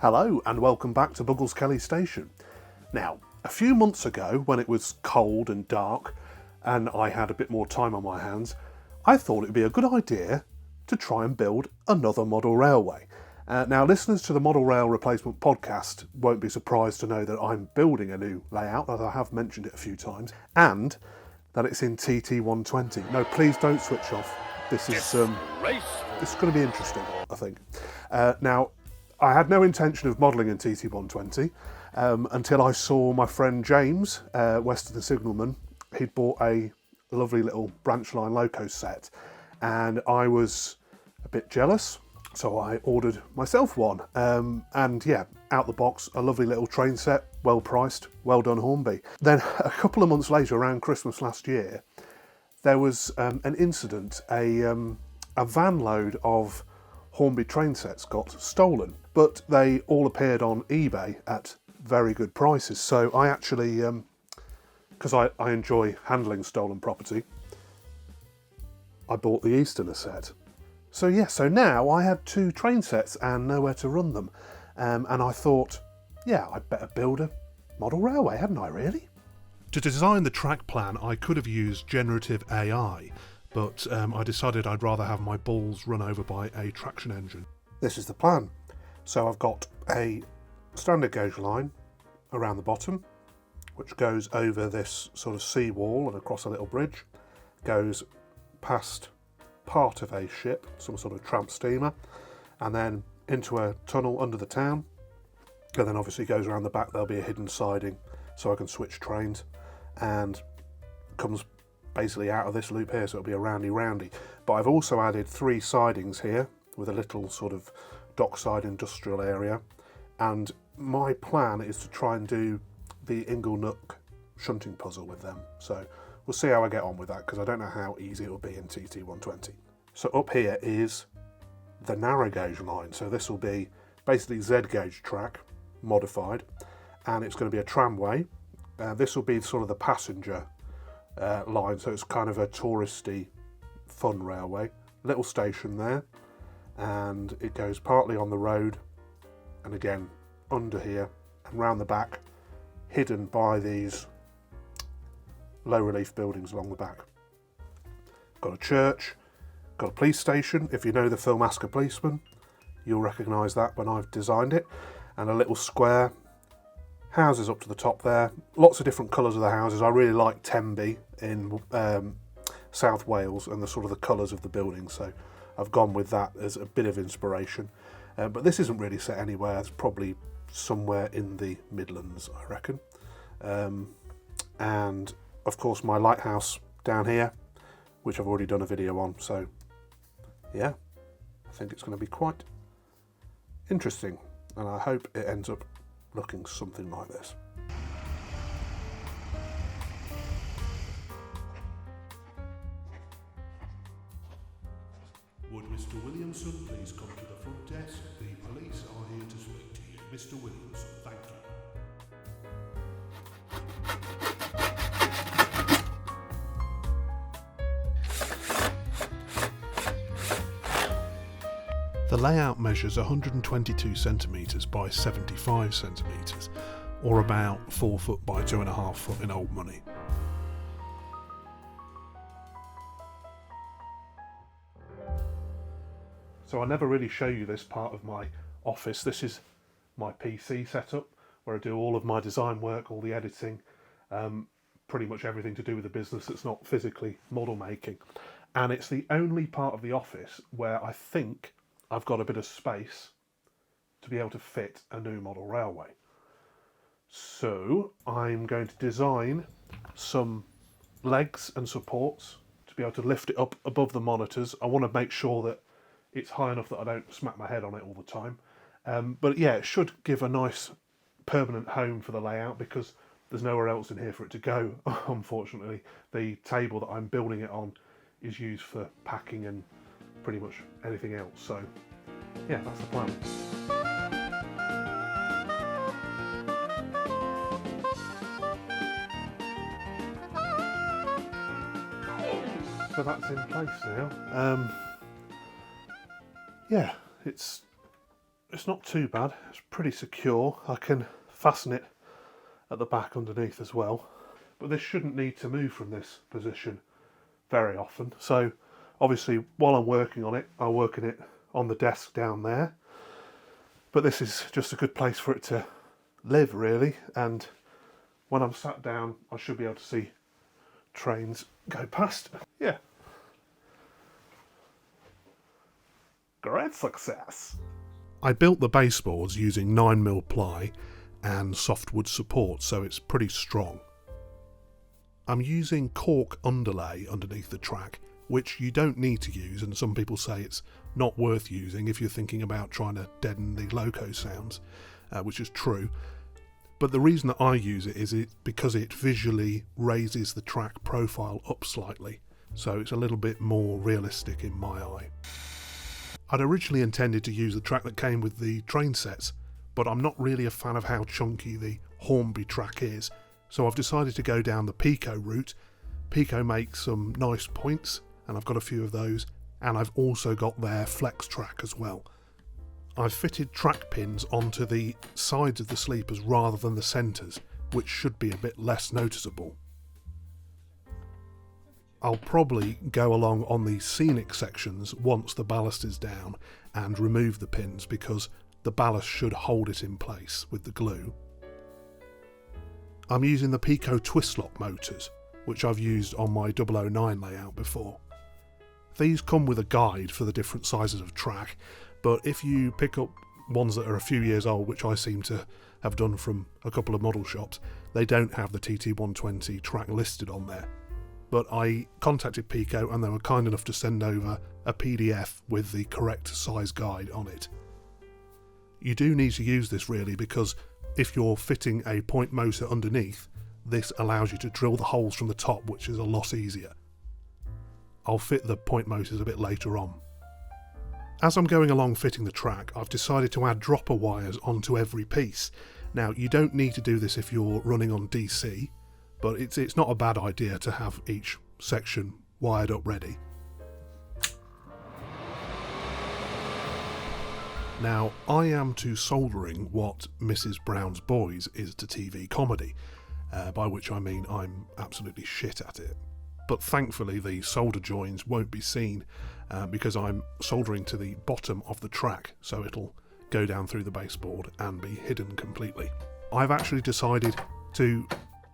Hello and welcome back to Buggles Kelly Station. Now, a few months ago when it was cold and dark and I had a bit more time on my hands, I thought it would be a good idea to try and build another model railway. Now, listeners to the Model Rail Replacement podcast won't be surprised to know that I'm building a new layout, as I have mentioned it a few times, and that it's in TT120. No, please don't switch off. This is going to be interesting, I think. Now, I had no intention of modelling in TT120 until I saw my friend James, west of the Signalman. He'd bought a lovely little branch line loco set, and I was a bit jealous, so I ordered myself one. And yeah, out the box, a lovely little train set, well priced, well done Hornby. Then a couple of months later, around Christmas last year, there was an incident. A van load of Hornby train sets got stolen, but they all appeared on eBay at very good prices. So I actually, because I enjoy handling stolen property, I bought the Easterner set. So yeah, so now I had two train sets and nowhere to run them. And I thought, yeah, I'd better build a model railway, hadn't I really? To design the track plan, I could have used generative AI, but I decided I'd rather have my balls run over by a traction engine. This is the plan. So I've got a standard gauge line around the bottom, which goes over this sort of seawall and across a little bridge, goes past part of a ship, some sort of tramp steamer, and then into a tunnel under the town, and then obviously goes around the back. There'll be a hidden siding so I can switch trains, and comes basically out of this loop here, so it'll be a roundy. But I've also added 3 sidings here with a little sort of dockside industrial area, and my plan is to try and do the Inglenook shunting puzzle with them. So we'll see how I get on with that, because I don't know how easy it will be in TT120. So up here is the narrow gauge line. So this will be basically Z gauge track modified, and it's going to be a tramway. This will be sort of the passenger line, so it's kind of a touristy fun railway. Little station there, and it goes partly on the road and again under here and round the back, hidden by these low relief buildings along the back. Got a church, got a police station. If you know the film Ask a Policeman, you'll recognise that when I've designed it, and a little square. Houses up to the top there, lots of different colours of the houses. I really like Tenby in South Wales and the sort of the colours of the buildings, so I've gone with that as a bit of inspiration. But this isn't really set anywhere. It's probably somewhere in the Midlands, I reckon. And of course my lighthouse down here, which I've already done a video on, so yeah, I think it's going to be quite interesting, and I hope it ends up looking something like this. Would Mr. Williamson please come to the front desk? The police are here to speak to you. Mr. Williamson, thank you. The layout measures 122 centimetres by 75 centimetres, or about 4 foot by 2.5 foot in old money. So I never really show you this part of my office. This is my PC setup, where I do all of my design work, all the editing, pretty much everything to do with the business that's not physically model making. And it's the only part of the office where I think I've got a bit of space to be able to fit a new model railway. So I'm going to design some legs and supports to be able to lift it up above the monitors. I want to make sure that it's high enough that I don't smack my head on it all the time. But yeah, it should give a nice permanent home for the layout, because there's nowhere else in here for it to go, unfortunately. The table that I'm building it on is used for packing and pretty much anything else. So yeah, that's the plan. So that's in place now. Yeah, it's it's not too bad. It's pretty secure. I can fasten it at the back underneath as well. But this shouldn't need to move from this position very often. So obviously while I'm working on it, I'm working it on the desk down there. But this is just a good place for it to live really. And when I'm sat down, I should be able to see trains go past. Yeah. Great success. I built the baseboards using 9mm ply and softwood support, so it's pretty strong. I'm using cork underlay underneath the track, which you don't need to use, and some people say it's not worth using if you're thinking about trying to deaden the loco sounds, which is true. But the reason that I use it is because it visually raises the track profile up slightly, so it's a little bit more realistic in my eye. I'd originally intended to use the track that came with the train sets, but I'm not really a fan of how chunky the Hornby track is, so I've decided to go down the Pico route. Pico makes some nice points, and I've got a few of those, and I've also got their flex track as well. I've fitted track pins onto the sides of the sleepers rather than the centres, which should be a bit less noticeable. I'll probably go along on the scenic sections once the ballast is down and remove the pins, because the ballast should hold it in place with the glue. I'm using the Pico twist lock motors, which I've used on my 009 layout before. These come with a guide for the different sizes of track, but if you pick up ones that are a few years old, which I seem to have done from a couple of model shops, they don't have the TT120 track listed on there. But I contacted Pico and they were kind enough to send over a PDF with the correct size guide on it. You do need to use this really, because if you're fitting a point motor underneath, this allows you to drill the holes from the top, which is a lot easier. I'll fit the point motors a bit later on. As I'm going along fitting the track, I've decided to add dropper wires onto every piece. Now, you don't need to do this if you're running on DC, but it's not a bad idea to have each section wired up ready. Now, I am to soldering what Mrs. Brown's Boys is to TV comedy, by which I mean I'm absolutely shit at it. But thankfully the solder joins won't be seen because I'm soldering to the bottom of the track, so it'll go down through the baseboard and be hidden completely. I've actually decided to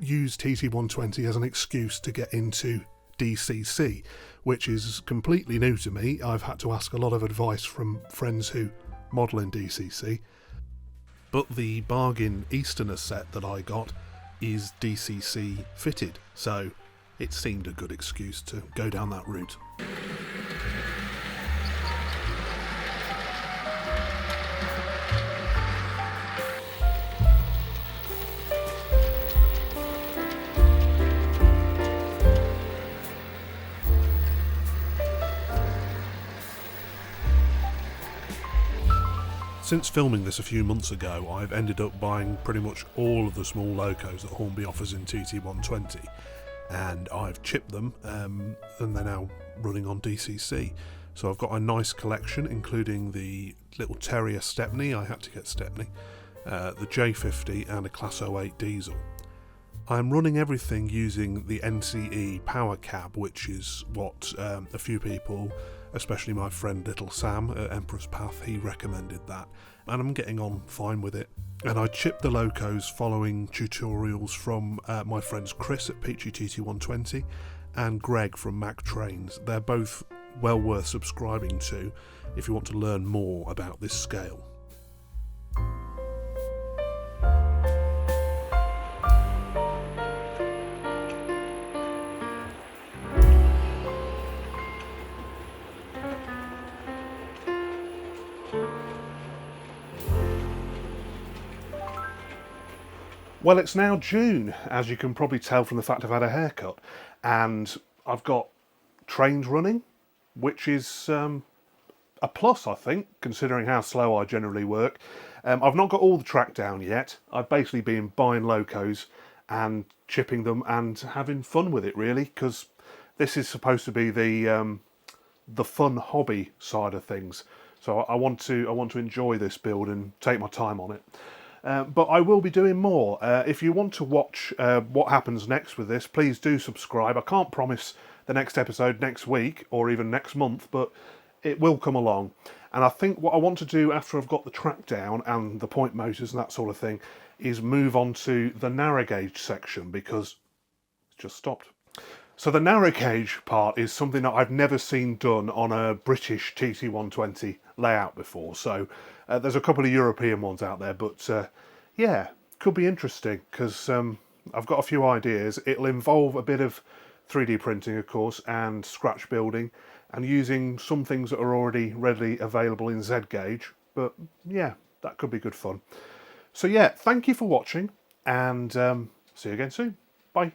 use TT120 as an excuse to get into DCC, which is completely new to me. I've had to ask a lot of advice from friends who model in DCC, but the bargain Easterner set that I got is DCC fitted, so it seemed a good excuse to go down that route. Since filming this a few months ago, I've ended up buying pretty much all of the small locos that Hornby offers in TT120, and I've chipped them and they're now running on DCC. So I've got a nice collection, including the little Terrier Stepney, I had to get Stepney, the J50 and a Class 08 diesel. I'm running everything using the NCE power cab, which is what a few people, especially my friend Little Sam at Emperor's Path, he recommended that, and I'm getting on fine with it. And I chipped the locos following tutorials from my friends Chris at Peachy TT120 and Greg from Mac Trains. They're both well worth subscribing to if you want to learn more about this scale. Well, it's now June, as you can probably tell from the fact I've had a haircut, and I've got trains running, which is a plus, I think, considering how slow I generally work. I've not got all the track down yet. I've basically been buying locos and chipping them and having fun with it, really, because this is supposed to be the fun hobby side of things. So I want to enjoy this build and take my time on it. But I will be doing more. If you want to watch what happens next with this, please do subscribe. I can't promise the next episode next week or even next month, but it will come along. And I think what I want to do after I've got the track down and the point motors and that sort of thing is move on to the narrow gauge section, because it's just stopped. So the narrow gauge part is something that I've never seen done on a British TT120 layout before. So there's a couple of European ones out there, but yeah, could be interesting, because I've got a few ideas. It'll involve a bit of 3D printing, of course, and scratch building, and using some things that are already readily available in Z gauge. But yeah, that could be good fun. So yeah, thank you for watching, and see you again soon. Bye.